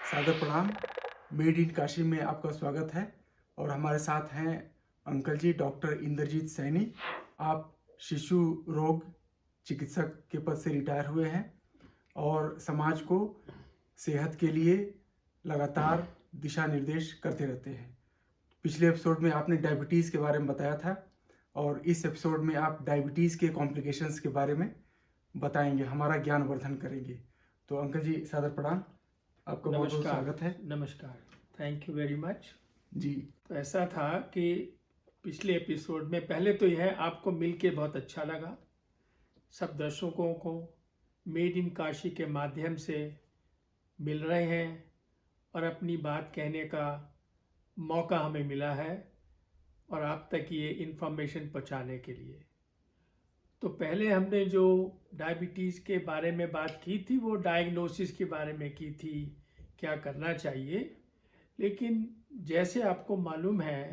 सादर प्रणाम। Made in Kashi में आपका स्वागत है और हमारे साथ हैं अंकल जी डॉक्टर इंद्रजीत सैनी। आप शिशु रोग चिकित्सक के पद से रिटायर हुए हैं और समाज को सेहत के लिए लगातार दिशा निर्देश करते रहते हैं। पिछले एपिसोड में आपने डायबिटीज़ के बारे में बताया था और इस एपिसोड में आप डायबिटीज़ के कॉम्प्लिकेशंस के बारे में बताएंगे, हमारा ज्ञानवर्धन करेंगे। तो अंकल जी सादर प्रणाम, आपका बहुत बहुत स्वागत है। नमस्कार, थैंक यू वेरी मच जी। तो ऐसा था कि पिछले एपिसोड में पहले तो यह आपको मिलके बहुत अच्छा लगा। सब दर्शकों को मेड इन काशी के माध्यम से मिल रहे हैं और अपनी बात कहने का मौका हमें मिला है और आप तक ये इन्फॉर्मेशन पहुंचाने के लिए। तो पहले हमने जो डायबिटीज़ के बारे में बात की थी वो डायग्नोसिस के बारे में की थी, क्या करना चाहिए। लेकिन जैसे आपको मालूम है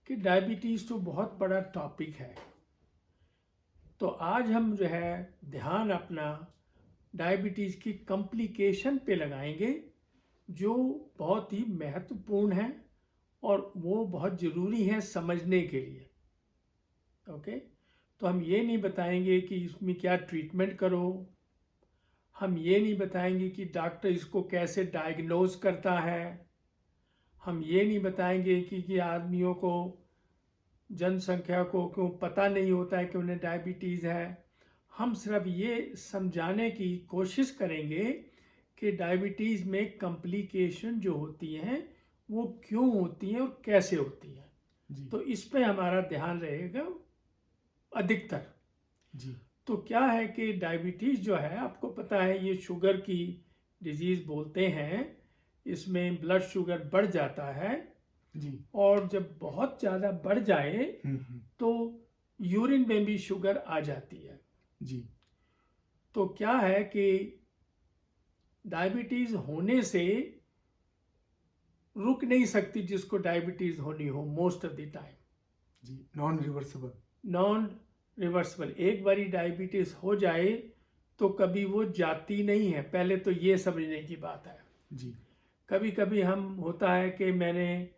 कि डायबिटीज़ तो बहुत बड़ा टॉपिक है, तो आज हम जो है ध्यान अपना डायबिटीज़ की कॉम्प्लिकेशन पे लगाएंगे जो बहुत ही महत्वपूर्ण है और वो बहुत ज़रूरी है समझने के लिए। ओके, तो हम ये नहीं बताएंगे कि इसमें क्या ट्रीटमेंट करो, हम ये नहीं बताएंगे कि डॉक्टर इसको कैसे डायग्नोज करता है, हम ये नहीं बताएंगे कि आदमियों को, जनसंख्या को क्यों पता नहीं होता है कि उन्हें डायबिटीज़ है। हम सिर्फ ये समझाने की कोशिश करेंगे कि डायबिटीज़ में कॉम्प्लिकेशन जो होती हैं वो क्यों होती हैं और कैसे होती हैं। तो इस पे हमारा ध्यान रहेगा अधिकतर। जी। तो क्या है कि डायबिटीज़ जो है आपको पता है ये शुगर की डिजीज़ बोलते हैं। इसमें ब्लड शुगर बढ़ जाता है जी। और जब बहुत ज़्यादा बढ़ जाए तो यूरिन में भी शुगर आ जाती है। जी। तो क्या है कि डायबिटीज़ होने से रुक नहीं सकती जिसको डायबिटीज़ होनी हो मोस्ट ऑफ द टाइम। जी, नॉन रिवर्सिबल एक बारी डायबिटीज़ हो जाए तो कभी वो जाती नहीं है, पहले तो ये समझने की बात है। जी। कभी कभी हम होता है कि मैंने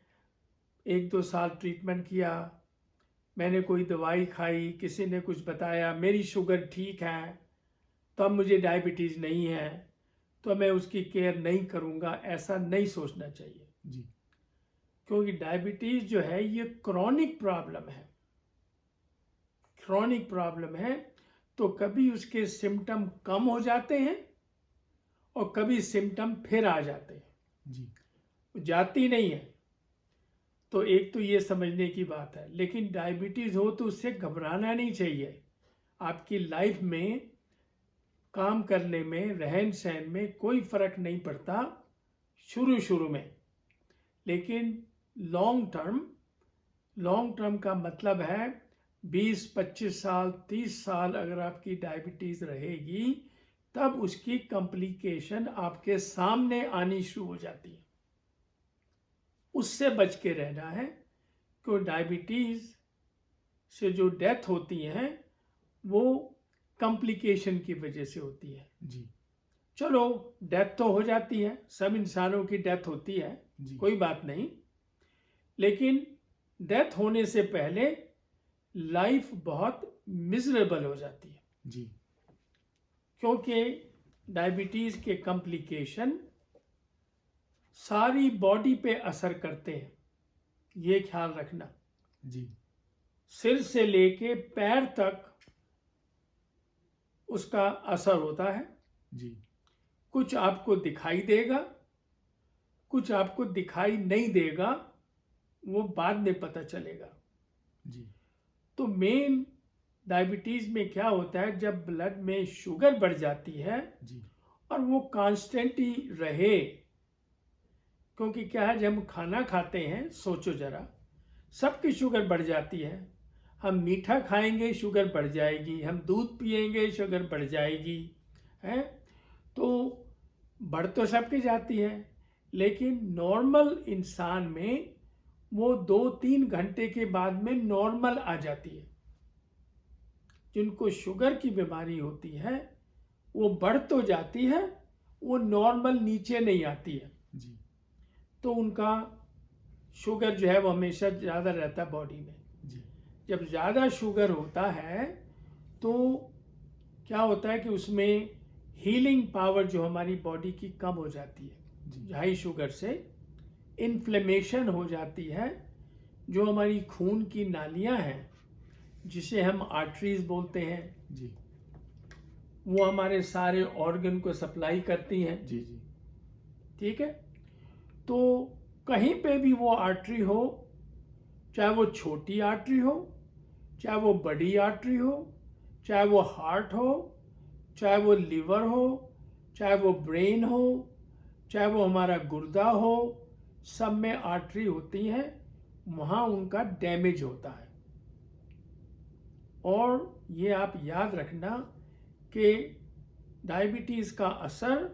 1-2 साल ट्रीटमेंट किया, मैंने कोई दवाई खाई, किसी ने कुछ बताया, मेरी शुगर ठीक है, तो अब मुझे डायबिटीज़ नहीं है तो मैं उसकी केयर नहीं करूँगा, ऐसा नहीं सोचना चाहिए। जी। क्योंकि डायबिटीज़ जो है ये क्रॉनिक प्रॉब्लम है, क्रॉनिक प्रॉब्लम है। तो कभी उसके सिम्टम कम हो जाते हैं और कभी सिम्टम फिर आ जाते हैं। जी। जाती नहीं है। तो एक तो ये समझने की बात है। लेकिन डायबिटीज़ हो तो उससे घबराना नहीं चाहिए। आपकी लाइफ में काम करने में, रहन सहन में कोई फर्क नहीं पड़ता शुरू में, लेकिन लॉन्ग टर्म का मतलब है 20-25 साल 30 साल अगर आपकी डायबिटीज़ रहेगी तब उसकी कॉम्प्लिकेशन आपके सामने आनी शुरू हो जाती है। उससे बच के रहना है, क्योंकि डायबिटीज़ से जो डेथ होती हैं वो कॉम्प्लिकेशन की वजह से होती है। जी। चलो डेथ तो हो जाती है, सब इंसानों की डेथ होती है, कोई बात नहीं। लेकिन डेथ होने से पहले लाइफ बहुत मिजरेबल हो जाती है। जी। क्योंकि डायबिटीज़ के कॉम्प्लिकेशन सारी बॉडी पे असर करते हैं, ये ख्याल रखना। जी। सिर से लेके पैर तक उसका असर होता है। जी। कुछ आपको दिखाई देगा, कुछ आपको दिखाई नहीं देगा, वो बाद में पता चलेगा। जी। तो मेन डायबिटीज़ में क्या होता है, जब ब्लड में शुगर बढ़ जाती है जी। और वो कांस्टेंट ही रहे। क्योंकि क्या है, जब हम खाना खाते हैं, सोचो जरा, सबकी शुगर बढ़ जाती है। हम मीठा खाएंगे शुगर बढ़ जाएगी, हम दूध पिएंगे शुगर बढ़ जाएगी, है तो बढ़ तो सबकी जाती है। लेकिन नॉर्मल इंसान में वो 2-3 घंटे के बाद में नॉर्मल आ जाती है। जिनको शुगर की बीमारी होती है वो बढ़ तो जाती है, वो नॉर्मल नीचे नहीं आती है। जी। तो उनका शुगर जो है वो हमेशा ज़्यादा रहता है बॉडी में। जी जब ज़्यादा शुगर होता है तो क्या होता है कि उसमें हीलिंग पावर जो हमारी बॉडी की कम हो जाती है। जी हाई शुगर से इन्फ्लेमेशन हो जाती है, जो हमारी खून की नालियां हैं जिसे हम आर्टरीज बोलते हैं, जी वो हमारे सारे ऑर्गन को सप्लाई करती हैं। जी जी ठीक है, तो कहीं पे भी वो आर्टरी हो, चाहे वो छोटी आर्टरी हो, चाहे वो बड़ी आर्टरी हो, चाहे वो हार्ट हो, चाहे वो लिवर हो, चाहे वो ब्रेन हो, चाहे वो हमारा गुर्दा हो, सब में आर्टरी होती हैं, वहाँ उनका डैमेज होता है। और ये आप याद रखना कि डायबिटीज़ का असर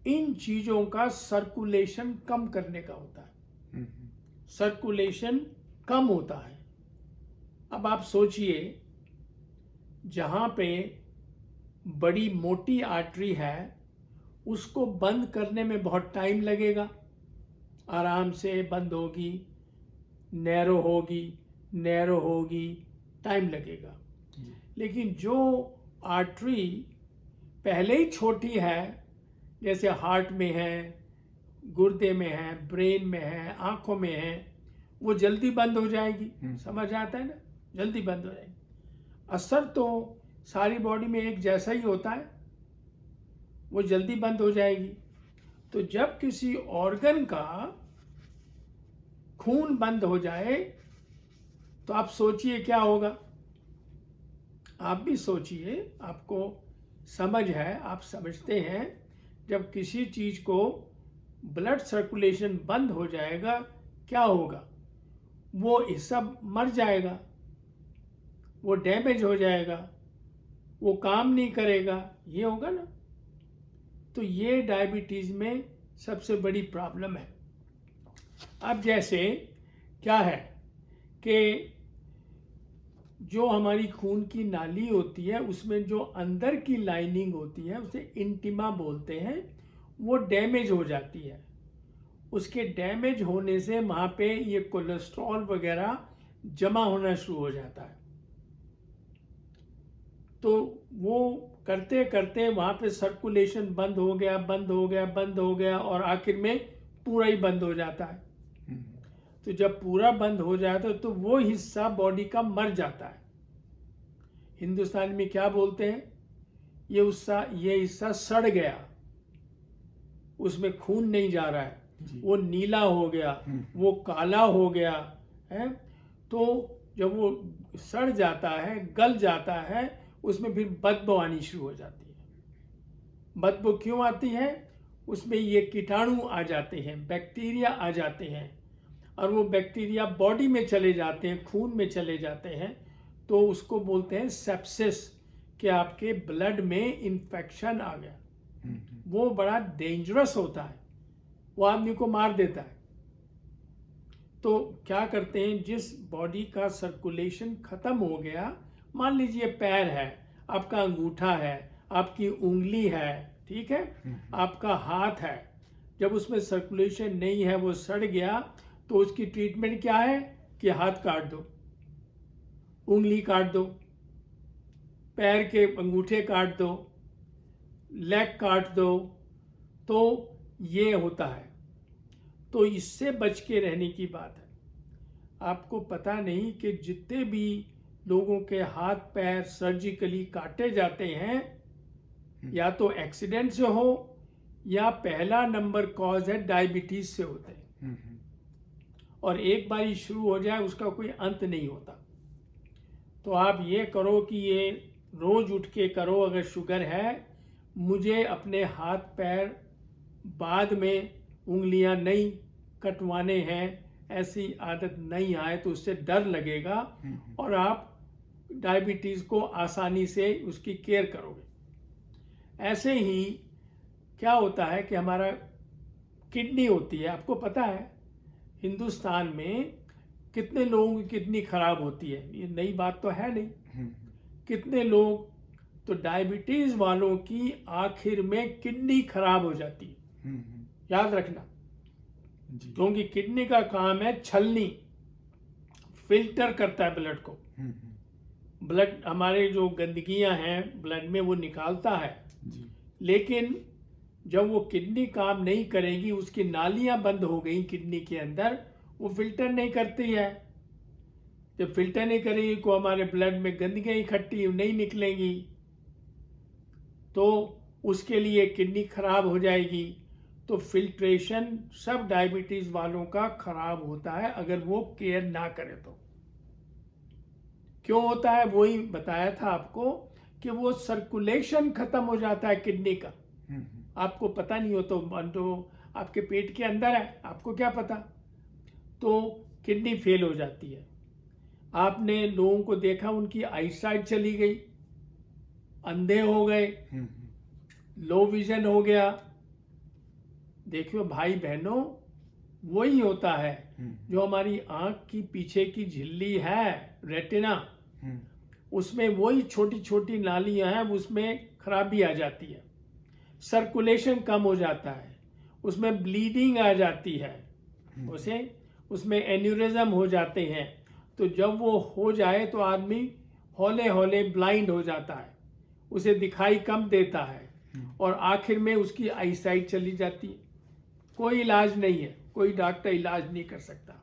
इन चीज़ों का सर्कुलेशन कम करने का होता है। सर्कुलेशन कम होता है। अब आप सोचिए, जहाँ पे बड़ी मोटी आर्टरी है उसको बंद करने में बहुत टाइम लगेगा, आराम से बंद होगी, नैरो होगी, टाइम लगेगा। लेकिन जो आर्टरी पहले ही छोटी है, जैसे हार्ट में है, गुर्दे में है, ब्रेन में है, आंखों में है, वो जल्दी बंद हो जाएगी। समझ आता है ना, जल्दी बंद हो जाएगी। असर तो सारी बॉडी में एक जैसा ही होता है, वो जल्दी बंद हो जाएगी। तो जब किसी ऑर्गन का खून बंद हो जाए तो आप सोचिए क्या होगा। आप भी सोचिए, आपको समझ है, आप समझते हैं, जब किसी चीज को ब्लड सर्कुलेशन बंद हो जाएगा क्या होगा? वो हिस्सा मर जाएगा, वो डैमेज हो जाएगा, वो काम नहीं करेगा, ये होगा ना। तो ये डायबिटीज में सबसे बड़ी प्रॉब्लम है। अब जैसे क्या है कि जो हमारी खून की नाली होती है उसमें जो अंदर की लाइनिंग होती है उसे इंटिमा बोलते हैं, वो डैमेज हो जाती है। उसके डैमेज होने से वहाँ पे ये कोलेस्ट्रॉल वगैरह जमा होना शुरू हो जाता है। तो वो करते करते वहाँ पे सर्कुलेशन बंद हो गया और आखिर में पूरा ही बंद हो जाता है। तो जब पूरा बंद हो जाता है तो वो हिस्सा बॉडी का मर जाता है। हिंदुस्तान में क्या बोलते हैं, ये हिस्सा सड़ गया, उसमें खून नहीं जा रहा है, वो नीला हो गया, वो काला हो गया है। तो जब वो सड़ जाता है, गल जाता है, उसमें फिर बदबू आनी शुरू हो जाती है। बदबू क्यों आती है? उसमें ये कीटाणु आ जाते हैं, बैक्टीरिया आ जाते हैं, और वो बैक्टीरिया बॉडी में चले जाते हैं, खून में चले जाते हैं, तो उसको बोलते हैं सेप्सिस, कि आपके ब्लड में इन्फेक्शन आ गया। वो बड़ा डेंजरस होता है, वो आदमी को मार देता है। तो क्या करते हैं, जिस बॉडी का सर्कुलेशन खत्म हो गया, मान लीजिए पैर है, आपका अंगूठा है, आपकी उंगली है, ठीक है, आपका हाथ है, जब उसमें सर्कुलेशन नहीं है, वो सड़ गया, तो उसकी ट्रीटमेंट क्या है कि हाथ काट दो, उंगली काट दो, पैर के अंगूठे काट दो, लेग काट दो। तो ये होता है। तो इससे बच के रहने की बात है। आपको पता नहीं कि जितने भी लोगों के हाथ पैर सर्जिकली काटे जाते हैं, या तो एक्सीडेंट से हो, या पहला नंबर कॉज है डायबिटीज से होते हैं। और एक बार ही शुरू हो जाए उसका कोई अंत नहीं होता। तो आप ये करो कि ये रोज उठ के करो, अगर शुगर है, मुझे अपने हाथ पैर बाद में उंगलियां नहीं कटवाने हैं, ऐसी आदत नहीं आए तो उससे डर लगेगा, और आप डायबिटीज को आसानी से उसकी केयर करोगे। ऐसे ही क्या होता है कि हमारा किडनी होती है, आपको पता है हिंदुस्तान में कितने लोगों की किडनी खराब होती है, ये नई बात तो है नहीं। कितने लोग, तो डायबिटीज वालों की आखिर में किडनी खराब हो जाती है, याद रखना। जी। क्योंकि किडनी का काम है छलनी, फिल्टर करता है ब्लड को। ब्लड हमारे जो गंदगियां हैं ब्लड में वो निकालता है, जी। लेकिन जब वो किडनी काम नहीं करेगी, उसकी नालियां बंद हो गई किडनी के अंदर, वो फिल्टर नहीं करती है। जब फिल्टर नहीं करेगी तो हमारे ब्लड में गंदगियां इकट्ठी नहीं निकलेंगी, तो उसके लिए किडनी खराब हो जाएगी। तो फिल्ट्रेशन सब डायबिटीज वालों का खराब होता है अगर वो केयर ना करे तो। क्यों होता है वही बताया था आपको कि वो सर्कुलेशन खत्म हो जाता है किडनी का। आपको पता नहीं हो तो आपके पेट के अंदर है, आपको क्या पता। तो किडनी फेल हो जाती है। आपने लोगों को देखा उनकी आईसाइट चली गई, अंधे हो गए, लो विजन हो गया। देखियो भाई बहनों, वही होता है जो हमारी आंख की पीछे की झिल्ली है, रेटिना, उसमें वही छोटी छोटी नालियां हैं, उसमें खराबी आ जाती है, सर्कुलेशन कम हो जाता है, उसमें ब्लीडिंग आ जाती है, उसमें एन्यूरिज्म हो जाते हैं। तो जब वो हो जाए तो आदमी हौले हौले ब्लाइंड हो जाता है, उसे दिखाई कम देता है, और आखिर में उसकी आईसाइट चली जाती है। कोई इलाज नहीं है, कोई डॉक्टर इलाज नहीं कर सकता।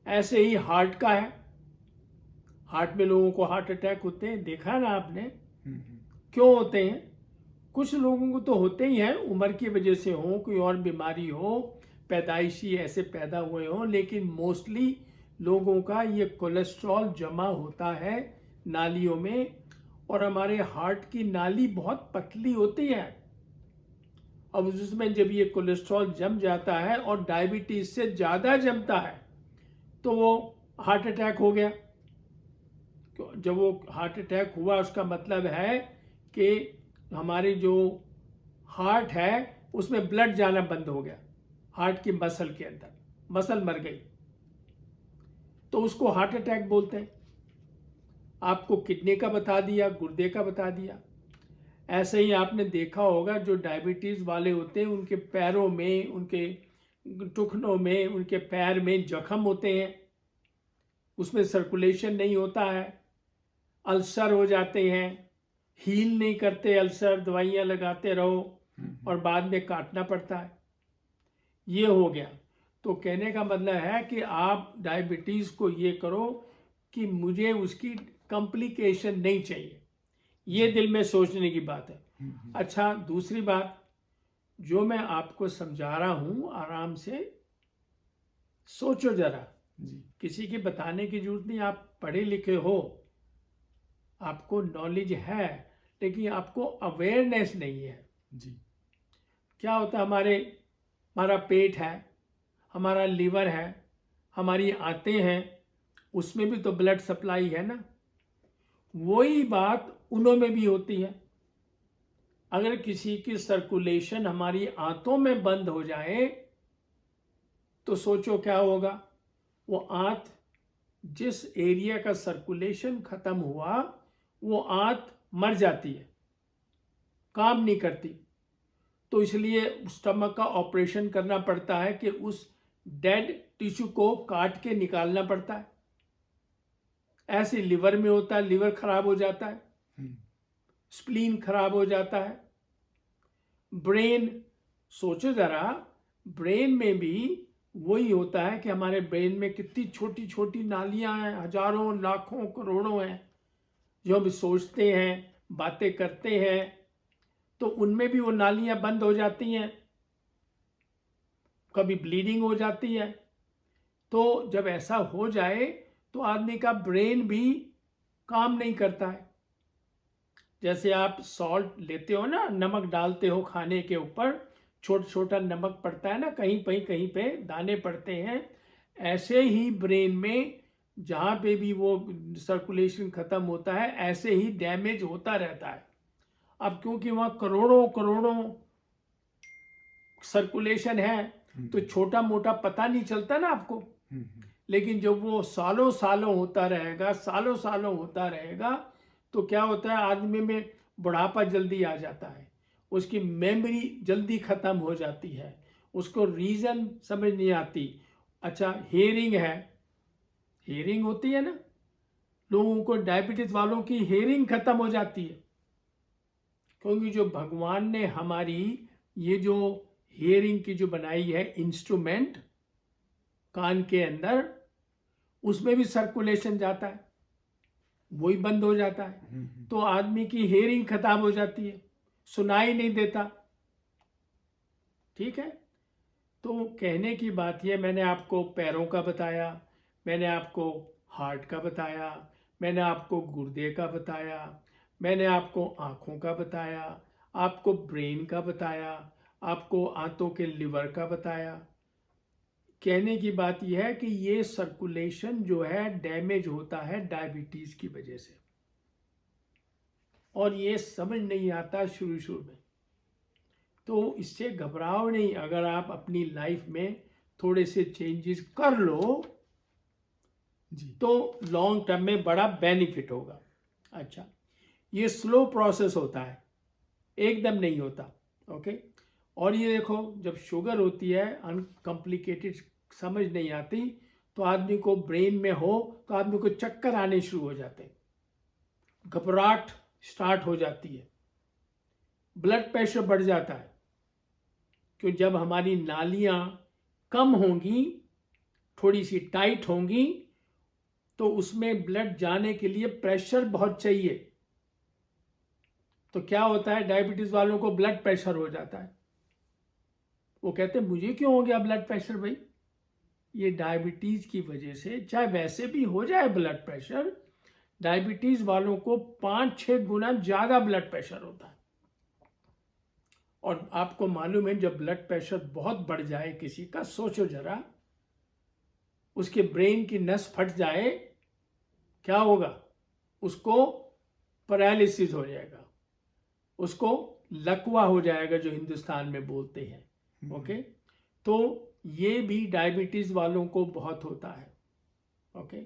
ऐसे ही हार्ट का है। हार्ट में लोगों को हार्ट अटैक होते हैं, देखा ना आपने। क्यों होते हैं? कुछ लोगों को तो होते ही हैं, उम्र की वजह से हो, कोई और बीमारी हो, पैदाइशी ऐसे पैदा हुए हो, लेकिन मोस्टली लोगों का ये कोलेस्ट्रॉल जमा होता है नालियों में। और हमारे हार्ट की नाली बहुत पतली होती है। अब उसमें जब ये कोलेस्ट्रॉल जम जाता है और डायबिटीज से ज़्यादा जमता है तो वो हार्ट अटैक हो गया। जब वो हार्ट अटैक हुआ उसका मतलब है कि हमारी जो हार्ट है उसमें ब्लड जाना बंद हो गया, हार्ट की मसल के अंदर मसल मर गई, तो उसको हार्ट अटैक बोलते हैं। आपको किडनी का बता दिया, गुर्दे का बता दिया। ऐसे ही आपने देखा होगा जो डायबिटीज वाले होते हैं उनके पैरों में, उनके टुखनों में, उनके पैर में जख्म होते हैं, उसमें सर्कुलेशन नहीं होता है, अल्सर हो जाते हैं, हील नहीं करते अल्सर, दवाइयाँ लगाते रहो और बाद में काटना पड़ता है। ये हो गया। तो कहने का मतलब है कि आप डायबिटीज़ को ये करो कि मुझे उसकी कॉम्प्लिकेशन नहीं चाहिए, ये दिल में सोचने की बात है। अच्छा, दूसरी बात जो मैं आपको समझा रहा हूँ, आराम से सोचो जरा, किसी की बताने की जरूरत नहीं। आप पढ़े लिखे हो, आपको नॉलेज है, लेकिन आपको अवेयरनेस नहीं है। जी। क्या होता है, हमारा पेट है, हमारा लीवर है, हमारी आंतें हैं, उसमें भी तो ब्लड सप्लाई है ना। वही बात उनों में भी होती है। अगर किसी की सर्कुलेशन हमारी आंतों में बंद हो जाए तो सोचो क्या होगा। वो आंत, जिस एरिया का सर्कुलेशन खत्म हुआ, वो आंत मर जाती है, काम नहीं करती। तो इसलिए स्टमक का ऑपरेशन करना पड़ता है कि उस डेड टिश्यू को काट के निकालना पड़ता है। ऐसे लिवर में होता है, लिवर खराब हो जाता है, स्प्लीन खराब हो जाता है। ब्रेन, सोचो जरा, ब्रेन में भी वही होता है कि हमारे ब्रेन में कितनी छोटी छोटी नालियां हैं, हजारों लाखों करोड़ों हैं, जो हम सोचते हैं, बातें करते हैं, तो उनमें भी वो नालियां बंद हो जाती हैं, कभी ब्लीडिंग हो जाती है। तो जब ऐसा हो जाए तो आदमी का ब्रेन भी काम नहीं करता है। जैसे आप सॉल्ट लेते हो ना, नमक डालते हो खाने के ऊपर, छोटा छोटा नमक पड़ता है ना, कहीं पे दाने पड़ते हैं। ऐसे ही ब्रेन में जहाँ पे भी वो सर्कुलेशन खत्म होता है, ऐसे ही डैमेज होता रहता है। अब क्योंकि वहाँ करोड़ों करोड़ों सर्कुलेशन है तो छोटा मोटा पता नहीं चलता ना आपको। लेकिन जब वो सालों सालों होता रहेगा, सालों सालों होता रहेगा, तो क्या होता है, आदमी में बुढ़ापा जल्दी आ जाता है, उसकी मेमोरी जल्दी खत्म हो जाती है, उसको रीज़न समझ नहीं आती। अच्छा, हेयरिंग है, हेयरिंग होती है ना, लोगों को डायबिटीज़ वालों की हेयरिंग ख़त्म हो जाती है, क्योंकि जो भगवान ने हमारी ये जो हेयरिंग की जो बनाई है इंस्ट्रूमेंट कान के अंदर, उसमें भी सर्कुलेशन जाता है, वही बंद हो जाता है, तो आदमी की हेयरिंग खत्म हो जाती है, सुनाई नहीं देता। ठीक है, तो कहने की बात यह, मैंने आपको पैरों का बताया, मैंने आपको हार्ट का बताया, मैंने आपको गुर्दे का बताया, मैंने आपको आँखों का बताया, आपको ब्रेन का बताया, आपको आंतों के लिवर का बताया। कहने की बात यह है कि ये सर्कुलेशन जो है डैमेज होता है डायबिटीज़ की वजह से, और ये समझ नहीं आता शुरू शुरू में। तो इससे घबराओ नहीं, अगर आप अपनी लाइफ में थोड़े से चेंजेस कर लो जी तो लॉन्ग टर्म में बड़ा बेनिफिट होगा। अच्छा, ये स्लो प्रोसेस होता है, एकदम नहीं होता। ओके, और ये देखो, जब शुगर होती है अनकॉम्प्लिकेटेड, समझ नहीं आती, तो आदमी को ब्रेन में हो तो आदमी को चक्कर आने शुरू हो जाते हैं, घबराहट स्टार्ट हो जाती है, ब्लड प्रेशर बढ़ जाता है, क्योंकि जब हमारी नालियाँ कम होंगी, थोड़ी सी टाइट होंगी, तो उसमें ब्लड जाने के लिए प्रेशर बहुत चाहिए। तो क्या होता है, डायबिटीज़ वालों को ब्लड प्रेशर हो जाता है। वो कहते हैं मुझे क्यों हो गया ब्लड प्रेशर? भाई, ये डायबिटीज़ की वजह से, चाहे वैसे भी हो जाए ब्लड प्रेशर, डायबिटीज़ वालों को 5-6 गुना ज़्यादा ब्लड प्रेशर होता है। और आपको मालूम है, जब ब्लड प्रेशर बहुत बढ़ जाए किसी का, सोचो जरा, उसके ब्रेन की नस फट जाए, क्या होगा? उसको पैरालिसिस हो जाएगा, उसको लकवा हो जाएगा, जो हिंदुस्तान में बोलते हैं। ओके, तो ये भी डायबिटीज़ वालों को बहुत होता है। ओके,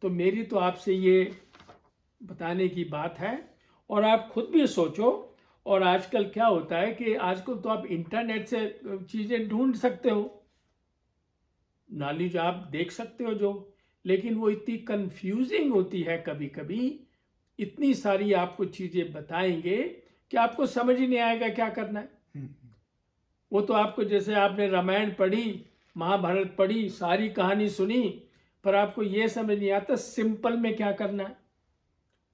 तो मेरी तो आपसे ये बताने की बात है, और आप खुद भी सोचो। और आजकल क्या होता है कि आजकल तो आप इंटरनेट से चीज़ें ढूंढ सकते हो, नॉलेज आप देख सकते हो जो, लेकिन वो इतनी कंफ्यूजिंग होती है कभी कभी, इतनी सारी आपको चीज़ें बताएंगे कि आपको समझ ही नहीं आएगा क्या करना है। वो तो आपको, जैसे आपने रामायण पढ़ी, महाभारत पढ़ी, सारी कहानी सुनी, पर आपको ये समझ नहीं आता सिंपल में क्या करना है।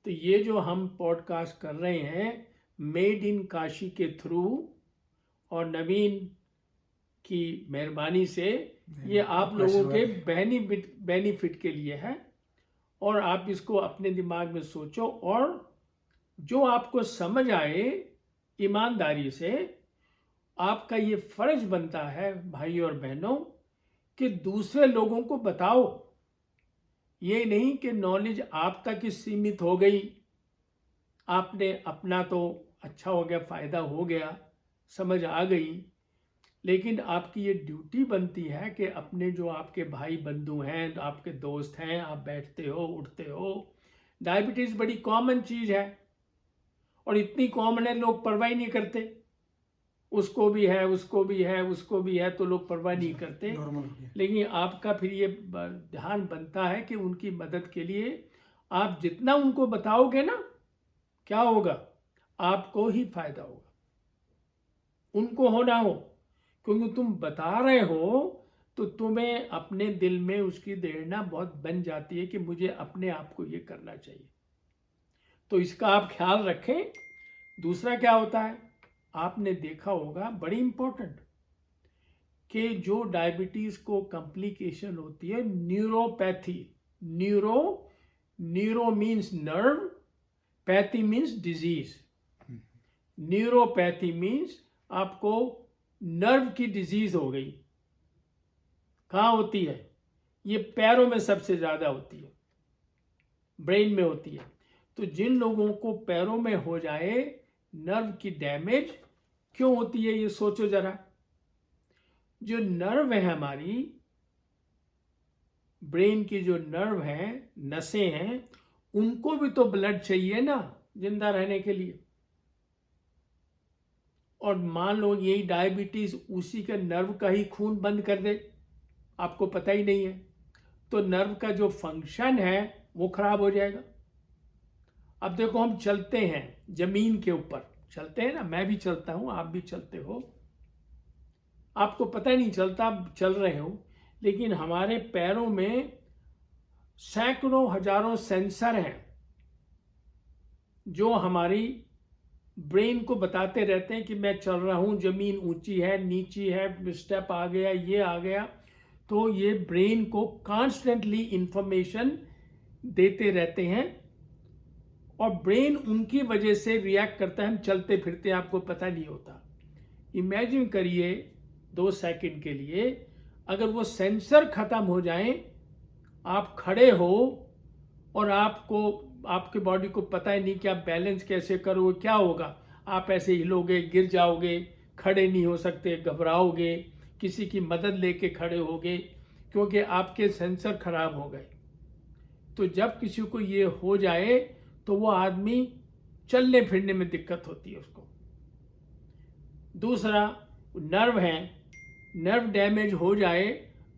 तो ये जो हम पॉडकास्ट कर रहे हैं मेड इन काशी के थ्रू, और नवीन की मेहरबानी से, ये आप लोगों के बेनिफिट के लिए है। और आप इसको अपने दिमाग में सोचो, और जो आपको समझ आए, ईमानदारी से, आपका ये फर्ज बनता है भाई और बहनों कि दूसरे लोगों को बताओ। ये नहीं कि नॉलेज आप तक ही सीमित हो गई, आपने अपना तो अच्छा हो गया, फ़ायदा हो गया, समझ आ गई, लेकिन आपकी ये ड्यूटी बनती है कि अपने जो आपके भाई बंधु हैं, आपके दोस्त हैं, आप बैठते हो उठते हो, डायबिटीज़ बड़ी कॉमन चीज़ है, और इतनी कॉमन है लोग परवाह नहीं करते, उसको भी है, उसको भी है, उसको भी है, तो लोग परवाह नहीं करते। लेकिन आपका फिर ये ध्यान बनता है कि उनकी मदद के लिए आप जितना उनको बताओगे ना, क्या होगा? आपको ही फायदा होगा, उनको हो ना हो, क्योंकि तुम बता रहे हो तो तुम्हें अपने दिल में उसकी प्रेरणा बहुत बन जाती है कि मुझे अपने आप को ये करना चाहिए। तो इसका आप ख्याल रखें। दूसरा क्या होता है, आपने देखा होगा, बड़ी इंपॉर्टेंट, कि जो डायबिटीज़ को कॉम्प्लिकेशन होती है, neuropathy, neuro means nerve, pathy means disease. Neuropathy means आपको नर्व की डिजीज हो गई। कहाँ होती है? ये पैरों में सबसे ज़्यादा होती है, ब्रेन में होती है। तो जिन लोगों को पैरों में हो जाए नर्व की डैमेज, क्यों होती है ये सोचो जरा। जो नर्व है हमारी ब्रेन की, जो नर्व हैं, नसें हैं, उनको भी तो ब्लड चाहिए ना जिंदा रहने के लिए। और मान लो यही डायबिटीज़ उसी के नर्व का ही खून बंद कर दे, आपको पता ही नहीं है, तो नर्व का जो फंक्शन है वो खराब हो जाएगा। अब देखो, हम चलते हैं जमीन के ऊपर, चलते हैं ना, मैं भी चलता हूँ, आप भी चलते हो, आपको पता ही नहीं चलता आप चल रहे हो, लेकिन हमारे पैरों में सैकड़ों हजारों सेंसर हैं जो हमारी ब्रेन को बताते रहते हैं कि मैं चल रहा हूँ, जमीन ऊंची है, नीची है, स्टेप आ गया, ये आ गया। तो ये ब्रेन को कॉन्स्टेंटली इंफॉर्मेशन देते रहते हैं और ब्रेन उनकी वजह से रिएक्ट करता है। हम चलते फिरते हैं, आपको पता नहीं होता। इमेजिन करिए 2 सेकंड के लिए, अगर वो सेंसर खत्म हो जाए, आप खड़े हो और आपके बॉडी को पता ही नहीं कि आप बैलेंस कैसे करोगे, क्या होगा, आप ऐसे हिलोगे, गिर जाओगे, खड़े नहीं हो सकते, घबराओगे, किसी की मदद लेके खड़े होगे क्योंकि आपके सेंसर खराब हो गए। तो जब किसी को ये हो जाए तो वो आदमी चलने फिरने में दिक्कत होती है उसको। दूसरा, नर्व है, नर्व डैमेज हो जाए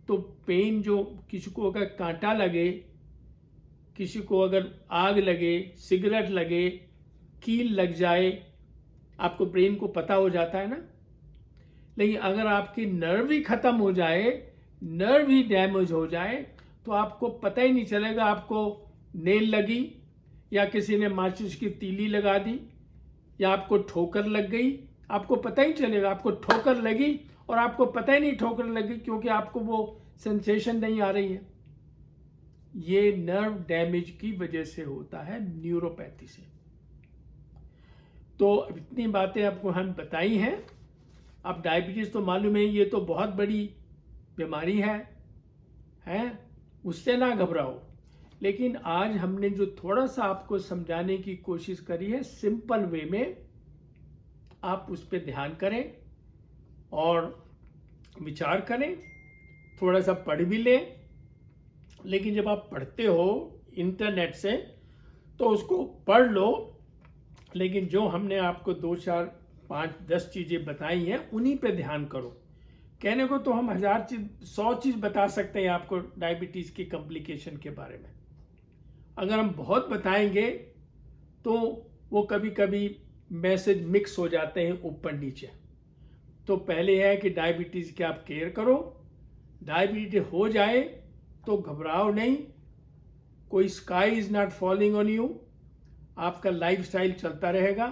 तो पेन, जो किसी को अगर कांटा लगे, किसी को अगर आग लगे, सिगरेट लगे, कील लग जाए, आपको ब्रेन को पता हो जाता है ना। लेकिन अगर आपकी नर्व ही खत्म हो जाए, नर्व ही डैमेज हो जाए, तो आपको पता ही नहीं चलेगा आपको नेल लगी या किसी ने माचिस की तीली लगा दी या आपको ठोकर लग गई, आपको पता ही चलेगा आपको ठोकर लगी और आपको पता ही नहीं ठोकर लगी क्योंकि आपको वो सेंसेशन नहीं आ रही है। ये नर्व डैमेज की वजह से होता है, न्यूरोपैथी से। तो इतनी बातें आपको हम बताई हैं। अब डायबिटीज़ तो मालूम है, ये तो बहुत बड़ी बीमारी है, उससे ना घबराओ। लेकिन आज हमने जो थोड़ा सा आपको समझाने की कोशिश करी है सिंपल वे में, आप उस पर ध्यान करें और विचार करें, थोड़ा सा पढ़ भी लें। लेकिन जब आप पढ़ते हो इंटरनेट से तो उसको पढ़ लो, लेकिन जो हमने आपको 2, 4, 5, 10 चीज़ें बताई हैं उन्हीं पे ध्यान करो। कहने को तो हम 1000 चीज़, 100 चीज़ बता सकते हैं आपको डायबिटीज़ की कॉम्प्लिकेशन के बारे में। अगर हम बहुत बताएंगे तो वो कभी कभी मैसेज मिक्स हो जाते हैं ऊपर नीचे। तो पहले है कि डायबिटीज़ की आप केयर करो। डायबिटीज हो जाए तो घबराओ नहीं, कोई sky is not falling on you, आपका लाइफस्टाइल चलता रहेगा।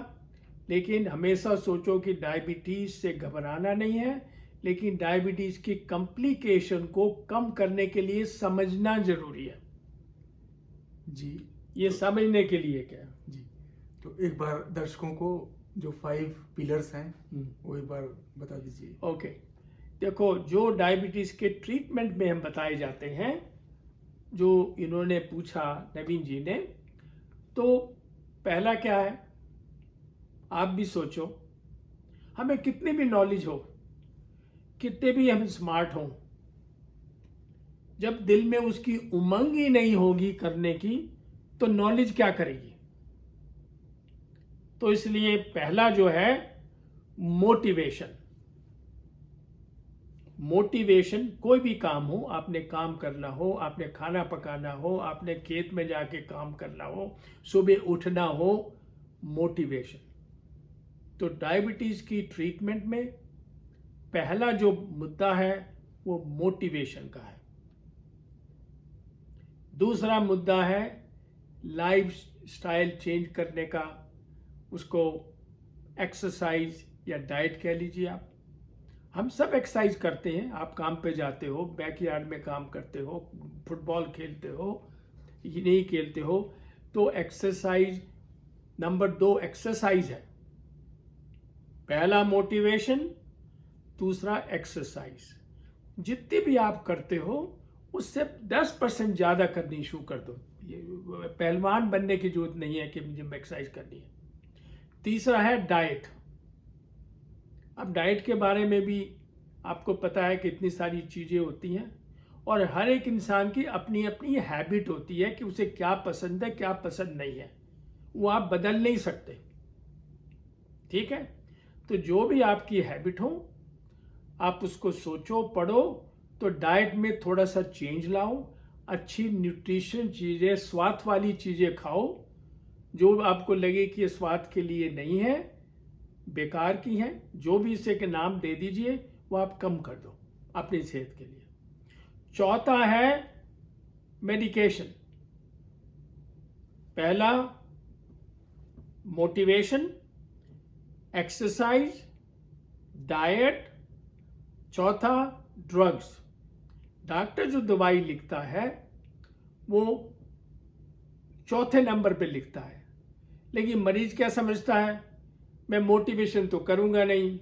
लेकिन हमेशा सोचो कि डायबिटीज़ से घबराना नहीं है, लेकिन डायबिटीज़ की कॉम्प्लिकेशन को कम करने के लिए समझना जरूरी है। जी, ये समझने के लिए क्या है? जी, तो एक बार दर्शकों को जो 5 पिलर्स हैं वो एक बार बता दीजिए। ओके, देखो, जो डायबिटीज़ के ट्रीटमेंट में हम बताए जाते हैं, जो इन्होंने पूछा नवीन जी ने, तो पहला क्या है, आप भी सोचो, हमें कितनी भी नॉलेज हो, कितने भी हम स्मार्ट हों, जब दिल में उसकी उमंग ही नहीं होगी करने की तो नॉलेज क्या करेगी। तो इसलिए पहला जो है मोटिवेशन। मोटिवेशन, कोई भी काम हो, आपने काम करना हो, आपने खाना पकाना हो, आपने खेत में जाके काम करना हो, सुबह उठना हो, मोटिवेशन। तो डायबिटीज़ की ट्रीटमेंट में पहला जो मुद्दा है वो मोटिवेशन का है। दूसरा मुद्दा है लाइफ स्टाइल चेंज करने का, उसको एक्सरसाइज या डाइट कह लीजिए आप। हम सब एक्सरसाइज करते हैं, आप काम पे जाते हो, बैकयार्ड में काम करते हो, फुटबॉल खेलते हो, ये नहीं खेलते हो, तो एक्सरसाइज, नंबर 2 एक्सरसाइज है। पहला मोटिवेशन, दूसरा एक्सरसाइज। जितनी भी आप करते हो उससे 10% ज़्यादा करनी शुरू कर दो। ये पहलवान बनने की जरूरत नहीं है कि मुझे एक्सरसाइज करनी है। तीसरा है डाइट। अब डाइट के बारे में भी आपको पता है कि इतनी सारी चीज़ें होती हैं और हर एक इंसान की अपनी अपनी हैबिट होती है कि उसे क्या पसंद है, क्या पसंद नहीं है, वो आप बदल नहीं सकते। ठीक है, तो जो भी आपकी हैबिट हो आप उसको सोचो, पढ़ो, तो डाइट में थोड़ा सा चेंज लाओ, अच्छी न्यूट्रिशन चीज़ें, स्वाद वाली चीज़ें खाओ। जो आपको लगे कि ये स्वाद के लिए नहीं है, बेकार की हैं, जो भी इसे के नाम दे दीजिए, वो आप कम कर दो अपनी सेहत के लिए। चौथा है मेडिकेशन। पहला मोटिवेशन, एक्सरसाइज, डाइट, चौथा ड्रग्स। डॉक्टर जो दवाई लिखता है वो चौथे नंबर पे लिखता है, लेकिन मरीज क्या समझता है, मैं मोटिवेशन तो करूँगा नहीं,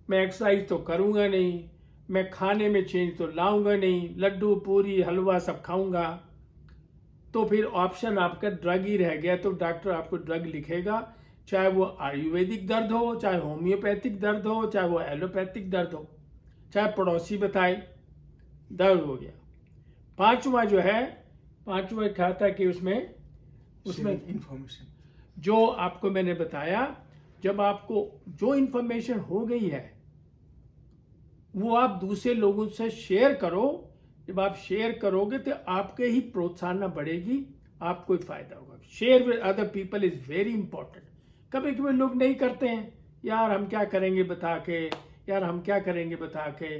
मैं एक्सरसाइज तो करूँगा नहीं, मैं खाने में चेंज तो लाऊंगा नहीं, लड्डू पूरी हलवा सब खाऊंगा, तो फिर ऑप्शन आपका ड्रग ही रह गया। तो डॉक्टर आपको ड्रग लिखेगा, चाहे वो आयुर्वेदिक दर्द हो, चाहे होम्योपैथिक दर्द हो, चाहे वो एलोपैथिक दर्द हो, चाहे पड़ोसी बताए, दर्द हो गया। पांचवा जो है, पांचवा क्या था कि उसमें इंफॉर्मेशन, जो आपको मैंने बताया, जब आपको जो इंफॉर्मेशन हो गई है वो आप दूसरे लोगों से शेयर करो। जब आप शेयर करोगे तो आपके ही प्रोत्साहन बढ़ेगी, आपको ही फायदा होगा। Share with other people is very important. कभी कभी लोग नहीं करते हैं, यार हम क्या करेंगे बता के, यार हम क्या करेंगे बता के।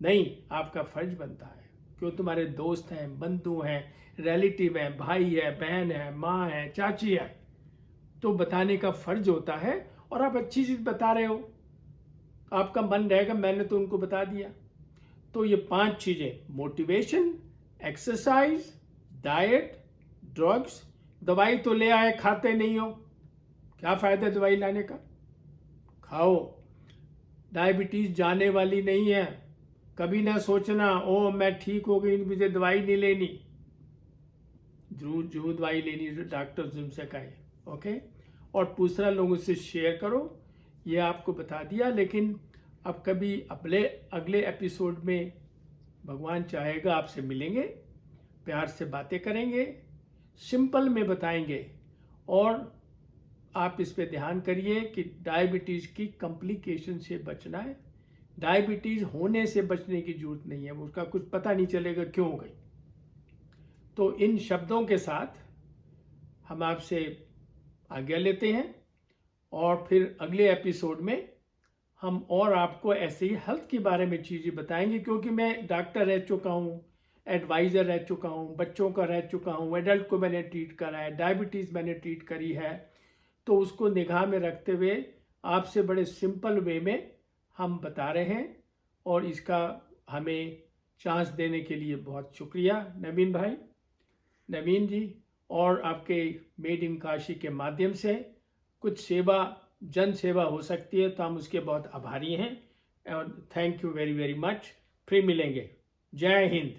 नहीं, आपका फर्ज बनता है, क्यों तुम्हारे दोस्त हैं, बंधु हैं, रिलेटिव हैं, भाई है, बहन है, माँ है, चाची है, तो बताने का फर्ज होता है। और आप अच्छी चीज बता रहे हो, आपका मन रहेगा मैंने तो उनको बता दिया। तो ये 5 चीजें, मोटिवेशन, एक्सरसाइज, डाइट, ड्रग्स। दवाई तो ले आए, खाते नहीं हो, क्या फायदा दवाई लाने का, खाओ। डायबिटीज जाने वाली नहीं है, कभी ना सोचना ओ मैं ठीक हो गई मुझे दवाई नहीं लेनी। जो दवाई लेनी है डॉक्टर जिनसे कहे, ओके। और दूसरा लोगों से शेयर करो, ये आपको बता दिया। लेकिन अब कभी अगले एपिसोड में भगवान चाहेगा आपसे मिलेंगे, प्यार से बातें करेंगे, सिंपल में बताएंगे। और आप इस पे ध्यान करिए कि डायबिटीज़ की कॉम्प्लिकेशन से बचना है। डायबिटीज़ होने से बचने की जरूरत नहीं है, उसका कुछ पता नहीं चलेगा क्यों हो गई। तो इन शब्दों के साथ हम आपसे आज्ञा लेते हैं, और फिर अगले एपिसोड में हम और आपको ऐसे ही हेल्थ के बारे में चीज़ें बताएंगे। क्योंकि मैं डॉक्टर रह चुका हूँ, एडवाइज़र रह चुका हूँ, बच्चों का रह चुका हूँ, एडल्ट को मैंने ट्रीट करा है, डायबिटीज़ मैंने ट्रीट करी है। तो उसको निगाह में रखते हुए आपसे बड़े सिंपल वे में हम बता रहे हैं, और इसका हमें चांस देने के लिए बहुत शुक्रिया नवीन भाई, नवीन जी। और आपके मेड इन काशी के माध्यम से कुछ सेवा, जन सेवा हो सकती है, तो हम उसके बहुत आभारी हैं। और thank you very very much. फिर मिलेंगे। जय हिंद।